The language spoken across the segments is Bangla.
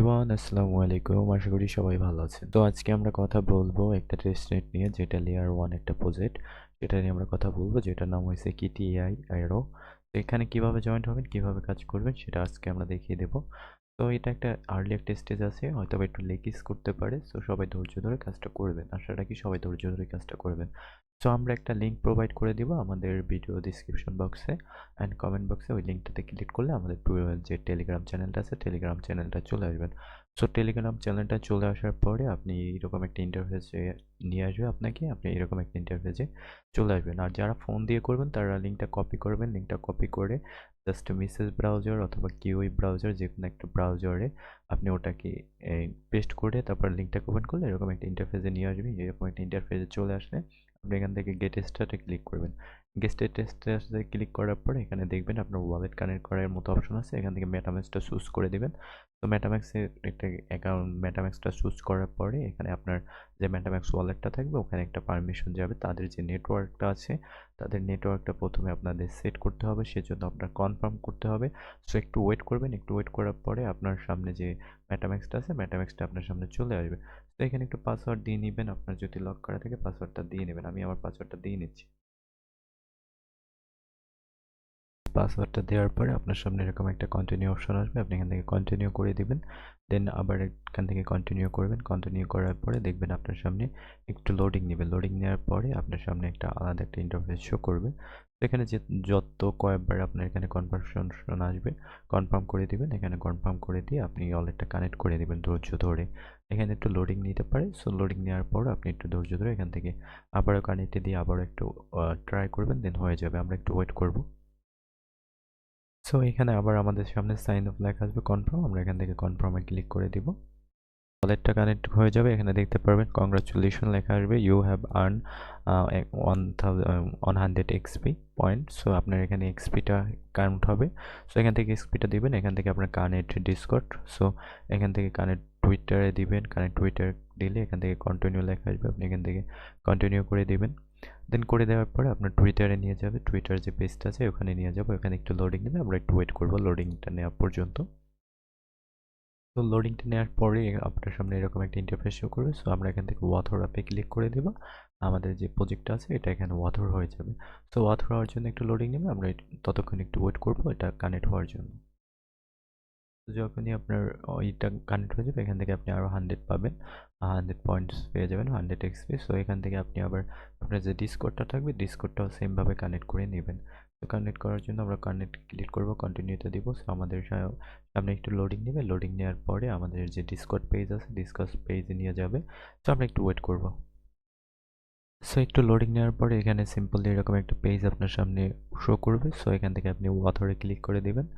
এভরিওয়ান, আসসালামু আলাইকুম। আশা করি সবাই ভালো আছেন। তো আজকে আমরা কথা বলবো একটা টেস্টনেট নিয়ে, যেটা লেয়ার 1 একটা প্রজেক্ট। যেটা নিয়ে আমরা কথা বলবো, যেটার নাম হয়েছে কিটিআই অ্যারো। তো এখানে কিভাবে জয়েন্ট হবেন, কিভাবে কাজ করবেন, সেটা আজকে আমরা দেখিয়ে দেবো। তো এটা একটা আর্লি একটা স্টেজ আছে, হয়তো একটু লেকিস করতে পারে। সো সবাই ধৈর্য ধরে কাজটা করবেন। আশা রাখি সবাই ধৈর্য ধরে কাজটা করবেন। সো আমরা একটা লিঙ্ক প্রোভাইড করে দিব আমাদের ভিডিও ডিসক্রিপশন বক্সে অ্যান্ড কমেন্ট বক্সে। ওই লিঙ্কটাতে ক্লিক করলে আমাদের যে টেলিগ্রাম চ্যানেলটা আছে, টেলিগ্রাম চ্যানেলটা চলে আসবেন। সো টেলিগ্রাম চ্যানেলটা চলে আসার পরে আপনি এরকম একটা ইন্টারফেসে নিয়ে আসবে আপনাকে। আপনি এরকম একটা ইন্টারফেসে চলে আসবেন। আর যারা ফোন দিয়ে করবেন তারা লিঙ্কটা কপি করবেন। লিঙ্কটা কপি করে জাস্ট মেসেজ ব্রাউজার অথবা কিউই ব্রাউজার, যে কোনো একটা ব্রাউজারে আপনি ওটাকে পেস্ট করে তারপর লিঙ্কটাকে ওপেন করলে এরকম একটা ইন্টারফেসে নিয়ে আসবে। এরকম একটা ইন্টারফেসে চলে আসলে আপনি এখান থেকে গেট স্টার্টে ক্লিক করবেন। গেট স্টার্টে ক্লিক করার পরে এখানে দেখবেন আপনার ওয়ালেট কানেক্ট করার মতো অপশন আছে। এখান থেকে মেটাম্যাক্সটা চুজ করে দিবেন। তো মেটাম্যাক্সের একটা অ্যাকাউন্ট, মেটাম্যাক্সটা চুজ করার পরে এখানে আপনার যে মেটাম্যাক্স ওয়ালেটটা থাকবে ওখানে একটা পারমিশন যাবে। তাদের যে নেটওয়ার্কটা আছে, তাদের নেটওয়ার্কটা প্রথমে আপনাদের সেট করতে হবে, সেজন্য আপনার কনফার্ম করতে হবে। সো একটু ওয়েট করবেন। একটু ওয়েট করার পরে আপনার সামনে যে মেটাম্যাক্সটা আছে, মেটাম্যাক্সটা আপনার সামনে চলে আসবে। তো এখানে একটু পাসওয়ার্ড দিয়ে নেবেন। আপনার যদি লক করা থাকে পাসওয়ার্ডটা দিয়ে নেবেন। আমি আমার পাসওয়ার্ডটা দিয়ে নিচ্ছি। পাসওয়ার্ডটা দেওয়ার পরে আপনার সামনে এরকম একটা কন্টিনিউ অপশন আসবে। আপনি এখান থেকে কন্টিনিউ করে দিবেন। দেন আবার এখান থেকে কন্টিনিউ করবেন। কন্টিনিউ করার পরে দেখবেন আপনার সামনে একটু লোডিং নেবে। লোডিং নেওয়ার পরে আপনার সামনে একটা আলাদা একটা ইন্টারফেস শো করবে। এখানে যে যত কয়েকবার আপনার এখানে কনফার্মেশন আসবে, কনফার্ম করে দিবেন। এখানে কনফার্ম করে দিয়ে আপনি ওয়ালেটটা কানেক্ট করে দিবেন ধৈর্য ধরে। এখানে একটু লোডিং নিতে পারে। সো লোডিং নেওয়ার পর আপনি একটু ধৈর্য ধরে এখান থেকে আবারও কানেক্টে দিয়ে আবারও একটু ট্রাই করবেন, দেন হয়ে যাবে। আমরা একটু ওয়েট করব। সো এখানে আবার আমাদের সামনে সাইন অফ লেখা আসবে কনফার্ম। আমরা এখান থেকে কনফার্মে ক্লিক করে দিব। ওয়ালেটটা কানেক্ট হয়ে যাবে। এখানে দেখতে পারবেন কংগ্রাচুলেশন লেখা আসবে, you have earn 100 XP point. So আপনার এখানে এক্সপিটা কাউন্ট হবে। সো এখান থেকে এক্সপিটা দিবেন। এখান থেকে আপনার কানেক্ট ডিসকর্ড। সো এখান থেকে কানেক্ট টুইটারে দিবেন। কানেক্ট টুইটার দিলে এখান থেকে কন্টিনিউ লেখা আসবে। আপনি এখান থেকে কন্টিনিউ করে দিবেন। দেন করে দেওয়ার পরে আপনার টুইটারে নিয়ে যাবে। টুইটার যে পেজটা আছে ওখানে নিয়ে যাবো। এখানে একটু লোডিং নেবে। আমরা একটু ওয়েট করবো লোডিংটা নেওয়া পর্যন্ত। তো লোডিংটা নেওয়ার পরে আপনার সামনে এরকম একটা ইন্টারফেস শো করবে। সো আমরা এখান থেকে ওয়াথর অ্যাপে ক্লিক করে দেবো। আমাদের যে প্রজেক্টটা আছে এটা এখানে ওয়াথর হয়ে যাবে। তো ওয়াথর হওয়ার জন্য একটু লোডিং নেবে। আমরা ততক্ষণ একটু ওয়েট করবো এটা কানেক্ট হওয়ার জন্য। তো যখনই আপনার এটা কানেক্ট হয়ে যাবে এখান থেকে আপনি আরও 100 পাবেন। 100 পয়েন্টস পেয়ে যাবেন, 100 এক্সপি। সো এখান থেকে আপনি আবার আপনার যে ডিসকর্ডটা থাকবে ডিসকর্ডটাও সেমভাবে কানেক্ট করে নেবেন। তো কানেক্ট করার জন্য আমরা কানেক্ট ক্লিক করব, কন্টিনিউতে দিব। সো আমাদের সামনে একটু লোডিং নেবে। লোডিং নেওয়ার পরে আমাদের যে ডিসকর্ড পেজ আছে ডিসকর্ড পেজে নিয়ে যাবে। তো আমরা একটু ওয়েট করব। সো একটু লোডিং নেওয়ার পরে এখানে সিম্পলি এরকম একটা পেজ আপনার সামনে শো করবে। সো এখান থেকে আপনি অথরে ক্লিক করে দিবেন।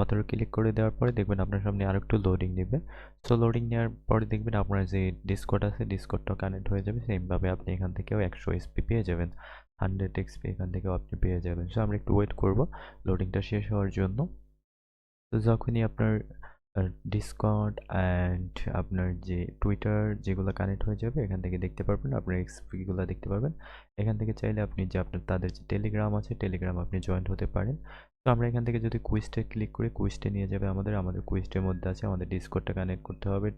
অথরে ক্লিক করে দেওয়ার পরে দেখবেন আপনার সামনে আরেকটু লোডিং নেবে। সো লোডিং নেওয়ার পরে দেখবেন আপনার যে ডিসকর্ড আছে ডিসকর্ডটাও কানেক্ট হয়ে যাবে। সেমভাবে আপনি এখান থেকেও 100 এসপি পেয়ে যাবেন, 100 এক্সপি এখান থেকেও আপনি পেয়ে যাবেন। সো আমরা একটু ওয়েট করব লোডিংটা শেষ হওয়ার জন্য। তো যখনই আপনার ডিসকর্ড অ্যান্ড আপনার যে টুইটার যেগুলো কানেক্ট হয়ে যাবে এখান থেকে দেখতে পারবেন, আপনার এক্সপিগুলো দেখতে পারবেন। এখান থেকে চাইলে আপনি যে আপনার তাদের যে টেলিগ্রাম আছে টেলিগ্রাম আপনি জয়েন্ট হতে পারেন। তো আমরা এখান থেকে যদি কুইস্টে ক্লিক করি কুইস্টে নিয়ে যাবে আমাদের কুইস্টের মধ্যে আছে আমাদের ডিসকর্ডটা কানেক্ট করতে হবে,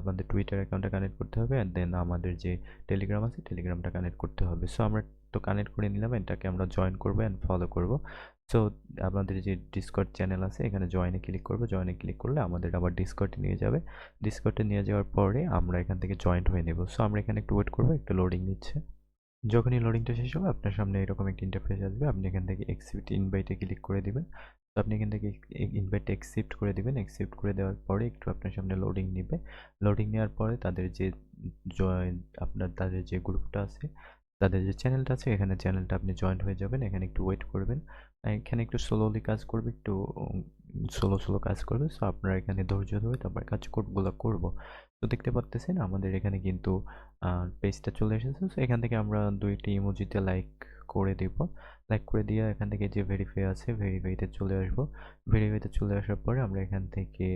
আমাদের টুইটার অ্যাকাউন্টটা কানেক্ট করতে হবে, অ্যান্ড দেন আমাদের যে টেলিগ্রাম আছে টেলিগ্রামটা কানেক্ট করতে হবে। সো আমরা তো কানেক্ট করে নিলাম, এটাকে আমরা জয়েন করবো অ্যান্ড ফলো করবো। সো আমাদের যে ডিসকর্ড চ্যানেল আছে এখানে জয়েনে ক্লিক করবো। জয়েনে ক্লিক করলে আমাদের আবার ডিসকর্ডে নিয়ে যাবে। ডিসকর্ডে নিয়ে যাওয়ার পরে আমরা এখান থেকে জয়েন্ট হয়ে নেব। সো আমরা এখানে একটু ওয়েট করবো, একটু লোডিং নিচ্ছে। যখনই লোডিংটা শেষ হবে আপনার সামনে এরকম একটা ইন্টারফেস আসবে। আপনি এখান থেকে এক্সিপ্ট ইনভাইটে ক্লিক করে দিবেন। তো আপনি এখান থেকে ইনভাইটে অ্যাকসেপ্ট করে দিবেন। অ্যাকসেপ্ট করে দেওয়ার পরে একটু আপনার সামনে লোডিং নেবে। লোডিং নেওয়ার পরে তাদের যে জয়েন আপনার তাদের যে গ্রুপটা আছে, তাদের যে চ্যানেলটা আছে এখানে চ্যানেলটা আপনি জয়েন্ট হয়ে যাবেন। এখানে একটু ওয়েট করবেন। এখানে একটু স্লোলি কাজ করবে, একটু স্লো কাজ করবে। সো আপনারা এখানে ধৈর্য ধরে তারপর কাজগুলো করব। তো দেখতে পাচ্ছেন আমাদের এখানে কিন্তু পেজটা চলে এসেছে। সো এখান থেকে আমরা দুইটি ইমোজিতে লাইক করে দিব। লাইক করে দিয়ে এখান থেকে যে ভেরিফাই আছে ভেরিফাইতে চলে আসব। ভেরিফাইতে চলে আসার পরে আমরা এখান থেকে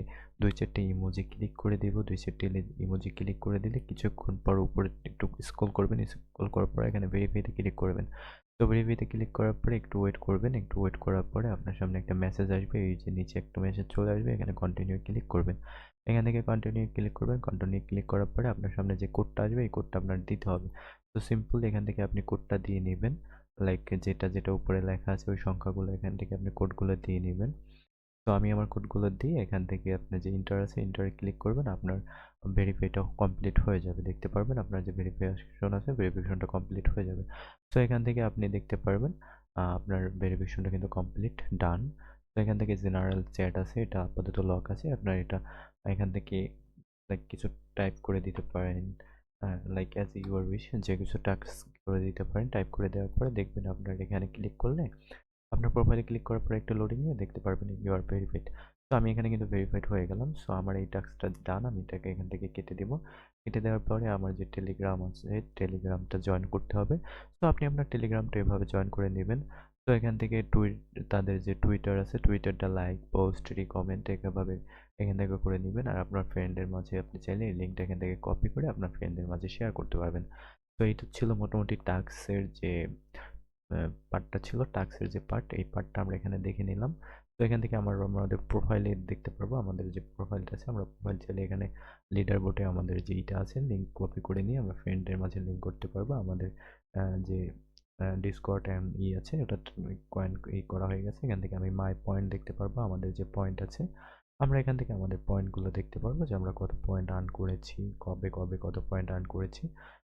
2-4টি ইমোজি ক্লিক করে দিব। 2-4টি ইমোজি ক্লিক করে দিলে কিছুক্ষণ পর উপরে একটু স্ক্রল করবেন। স্ক্রল করার পর এখানে ভেরিফাইতে ক্লিক করবেন। তো ভেরিফাইতে ক্লিক করার পরে একটু ওয়েট করবেন। একটু ওয়েট করার পরে আপনার সামনে একটা মেসেজ আসবে। এই যে নিচে একটা মেসেজ চলে আসবে, এখানে কন্টিনিউ ক্লিক করবেন। এখান থেকে কন্টিনিউ ক্লিক করবেন। কন্টিনিউ ক্লিক করার পরে আপনার সামনে যে কোডটা আসবে এই কোডটা আপনার দিতে হবে। তো সিম্পল এখান থেকে আপনি কোডটা দিয়ে নিবেন। লাইক যেটা উপরে লেখা আছে ওই সংখ্যাগুলো এখান থেকে আপনি কোডগুলো দিয়ে নিবেন। তো আমি আমার কোডগুলো দিয়ে এখান থেকে আপনার যে ইন্টার আছে ইন্টারে ক্লিক করবেন, আপনার ভেরিফাইটা কমপ্লিট হয়ে যাবে। দেখতে পারবেন আপনার যে ভেরিফিকেশন আছে ভেরিফিকেশনটা কমপ্লিট হয়ে যাবে। তো এখান থেকে আপনি দেখতে পারবেন আপনার ভেরিফিকেশনটা কিন্তু কমপ্লিট ডান। তো এখান থেকে জেনারেল চ্যাট আছে, এটা আপাতত লক আছে। আপনার এটা এখান থেকে লাইক কিছু টাইপ করে দিতে পারেন, লাইক অ্যাজ ইউর উইশ, যে কিছু টাস্ক করে দিতে পারেন। টাইপ করে দেওয়ার পরে দেখবেন আপনার এখানে ক্লিক করলে আপনার প্রোফাইলে ক্লিক করার পরে একটা লোডিং নিয়ে দেখতে পারবেন ইউ আর ভেরিফাইড। তো আমি এখানে কিন্তু ভেরিফাইড হয়ে গেলাম। সো আমার এই টাস্কটা ডান, আমি এটাকে এখান থেকে কেটে দেব। কেটে দেওয়ার পরে আমার যে টেলিগ্রাম আছে টেলিগ্রামটা জয়েন করতে হবে। তো আপনি আপনার টেলিগ্রামটা এভাবে জয়েন করে নেবেন। তো এখান থেকে তাদের যে টুইটার আছে টুইটারটা লাইক পোস্ট রিকমেন্ট এভাবে এখান থেকে করে নেবেন। আর আপনার ফ্রেন্ডের মাঝে আপনি চাইলে এই লিঙ্কটা এখান থেকে কপি করে আপনার ফ্রেন্ডের মাঝে শেয়ার করতে পারবেন। তো এইটা ছিল মোটামুটি টাস্কের যে পার্টটা ছিল, টাস্কের যে পার্ট, এই পার্টটা আমরা এখানে দেখে নিলাম। তো এখান থেকে আমাদের প্রোফাইলে দেখতে পারবো আমাদের যে প্রোফাইলটা আছে, আমরা প্রোফাইল চাইলে এখানে লিডার বোর্ডে আমাদের যে ইটা আছে লিঙ্ক কপি করে নিয়ে আমরা ফ্রেন্ডের মাঝে লিঙ্ক করতে পারবো। আমাদের যে ডিসকর্ড অ্যান্ড আছে ওটা কয়েন করা হয়ে গেছে। এখান থেকে আমি মাই পয়েন্ট দেখতে পারবো, আমাদের যে পয়েন্ট আছে আমরা এখান থেকে আমাদের পয়েন্টগুলো দেখতে পারবো যে আমরা কত পয়েন্ট আর্ন করেছি, কবে কবে কত পয়েন্ট আর্ন করেছি।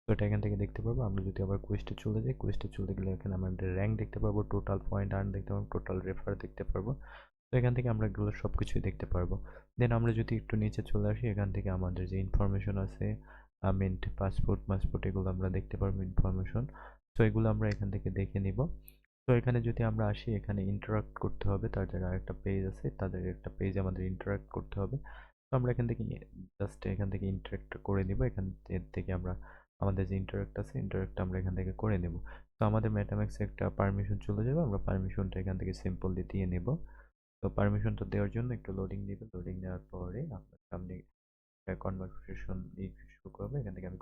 তো এটা এখান থেকে দেখতে পারবো। আমরা যদি আবার কোয়েস্টে চলে যাই, কোয়েস্টে চলে গেলে এখানে আমাদের র্যাঙ্ক দেখতে পারবো, টোটাল পয়েন্ট আর্ন দেখতে পারবো, টোটাল রেফার দেখতে পারবো। তো এখান থেকে আমরা এগুলো সব কিছুই দেখতে পারবো। দেন আমরা যদি একটু নিচে চলে আসি, এখান থেকে আমাদের যে ইনফরমেশন আছে মিন্ট পাসপোর্ট এগুলো আমরা দেখতে পারবো ইনফরমেশন। তো এগুলো আমরা এখান থেকে দেখে নিব। তো এখানে যদি আমরা আসি, এখানে ইন্টারাক্ট করতে হবে, তাদের আরেকটা পেজ আছে, তাদের একটা পেজ আমাদের ইন্টারাক্ট করতে হবে। তো আমরা এখান থেকে জাস্ট এখান থেকে ইন্টারাক্ট করে নিব। এখান থেকে আমরা আমাদের যে ইন্টারাক্ট আছে ইন্টারাক্ট আমরা এখান থেকে করে নেব। তো আমাদের মেটাম্যাক্সে একটা পারমিশন চলে যাবে, আমরা পারমিশনটা এখান থেকে সিম্পলি দিয়ে নেব। তো পারমিশনটা দেওয়ার জন্য একটু লোডিং নেবে, লোডিং নেওয়ার পরে আপনার সামনে কনভারসেশন শুরু করবে। এখান থেকে আমি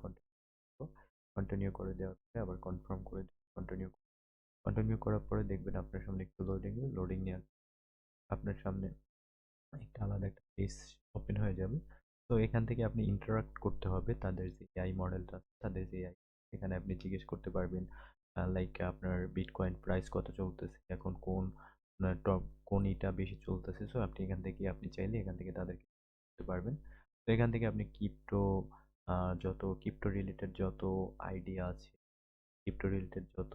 কন্টিনিউ করে দেওয়ার পরে আবার কনফার্ম করে কন্টিনিউ কন্টিনিউ করার পরে দেখবেন আপনার সামনে একটু লোডিং নেওয়ার আপনার সামনে একটা আলাদা একটা পেজ ওপেন হয়ে যাবে। তো এখান থেকে আপনি ইন্টারাক্ট করতে হবে তাদের যে এআই মডেলটা, তাদের যে এআই, এখানে আপনি জিজ্ঞেস করতে পারবেন লাইক আপনার বিটকয়েন প্রাইস কত চলতেছে এখন, টপ কোন ইটা বেশি চলতেছে। সো আপনি এখান থেকে আপনি চাইলে এখান থেকে তাদেরকে করতে পারবেন। তো এখান থেকে আপনি যত ক্রিপ্টো রিলেটেড যত আইডিয়া আছে, ক্রিপ্টো রিলেটেড যত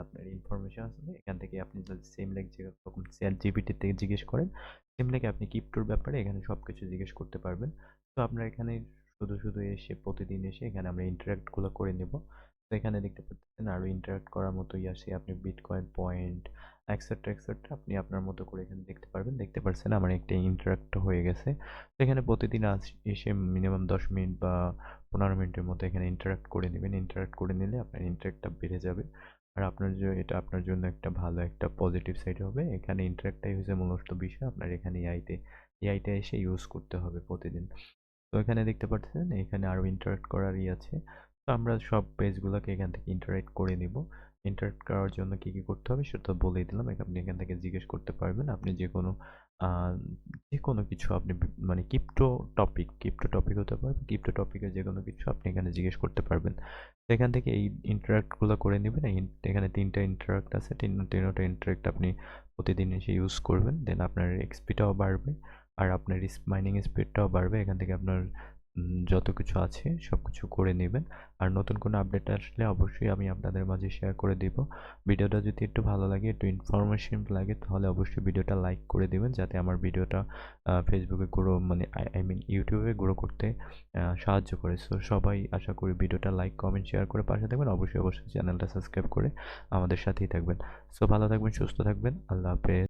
আপনার ইনফরমেশন আছে এখান থেকে আপনি যদি সেম লেগ যেরকম চ্যাট জিপিটি থেকে জিজ্ঞেস করেন, সেম লেগে আপনি ক্রিপ্টোর ব্যাপারে এখানে সব কিছু জিজ্ঞেস করতে পারবেন। তো আপনার এখানে শুধু এসে প্রতিদিন এসে এখানে আমরা ইন্টারাক্টগুলো করে নেব। তো এখানে দেখতে পাচ্ছেন আরও ইন্টারাক্ট করার মতোই আসে, আপনি বিটকয়েন পয়েন্ট এক্সেট্রা আপনি আপনার মতো করে এখানে দেখতে পারবেন। দেখতে পাচ্ছেন আমার একটা ইন্টারাক্ট হয়ে গেছে। তো এখানে প্রতিদিন এসে মিনিমাম 10 মিনিট বা 15 মিনিটের মতো এখানে ইন্টারাক্ট করে নেবেন। ইন্টারাক্ট করে নিলে আপনার ইন্টারাক্টটা বেড়ে যাবে। আর এটা আপনার জন্য একটা ভালো একটা পজিটিভ সাইড হবে। এখানে ইন্টারাক্টটাই হচ্ছে মূলত বিষয়। আপনার এখানে এআইটা এসে ইউজ করতে হবে প্রতিদিন। তো এখানে দেখতে পাচ্ছেন এখানে আরো ইন্টারাক্ট করার আছে। তো আমরা সব পেজগুলোকে এখান থেকে ইন্টারাক্ট করে নিব। ইন্টারাক্ট করার জন্য কি কি করতে হবে সেটা বলেই দিলাম। আপনি এখান থেকে জিজ্ঞেস করতে পারবেন। আপনি যে কোনো কিছু আপনি মানে ক্রিপ্টো টপিক হতে পারে, ক্রিপ্টো টপিকের যে কোনো কিছু আপনি এখানে জিজ্ঞেস করতে পারবেন। তো এখান থেকে এই ইন্টারাক্টগুলো করে নেবেন। এখানে 3টা ইন্টারাক্ট আছে, তিনটা ইন্টারাক্ট আপনি প্রতিদিন এসে ইউজ করবেন। দেন আপনার এক্সপিটাও বাড়বে আর আপনার মাইনিং স্পিডটাও বাড়বে। এখান থেকে আপনার যত কিছু আছে সব কিছু করে নেবেন। আর নতুন কোনো আপডেট আসলে অবশ্যই আমি আপনাদের মাঝে শেয়ার করে দিব। ভিডিওটা যদি একটু ভালো লাগে, একটু ইনফরমেশন লাগে, তাহলে অবশ্যই ভিডিওটা লাইক করে দিবেন, যাতে আমার ভিডিওটা ফেসবুকে গ্রো মানে আই মিন ইউটিউবে গ্রো করতে সাহায্য করে। সো সবাই আশা করি ভিডিওটা লাইক কমেন্ট শেয়ার করে পাশে থাকবেন। অবশ্যই চ্যানেলটা সাবস্ক্রাইব করে আমাদের সাথেই থাকবেন। সো ভালো থাকবেন, সুস্থ থাকবেন। আল্লাহ হাফেজ।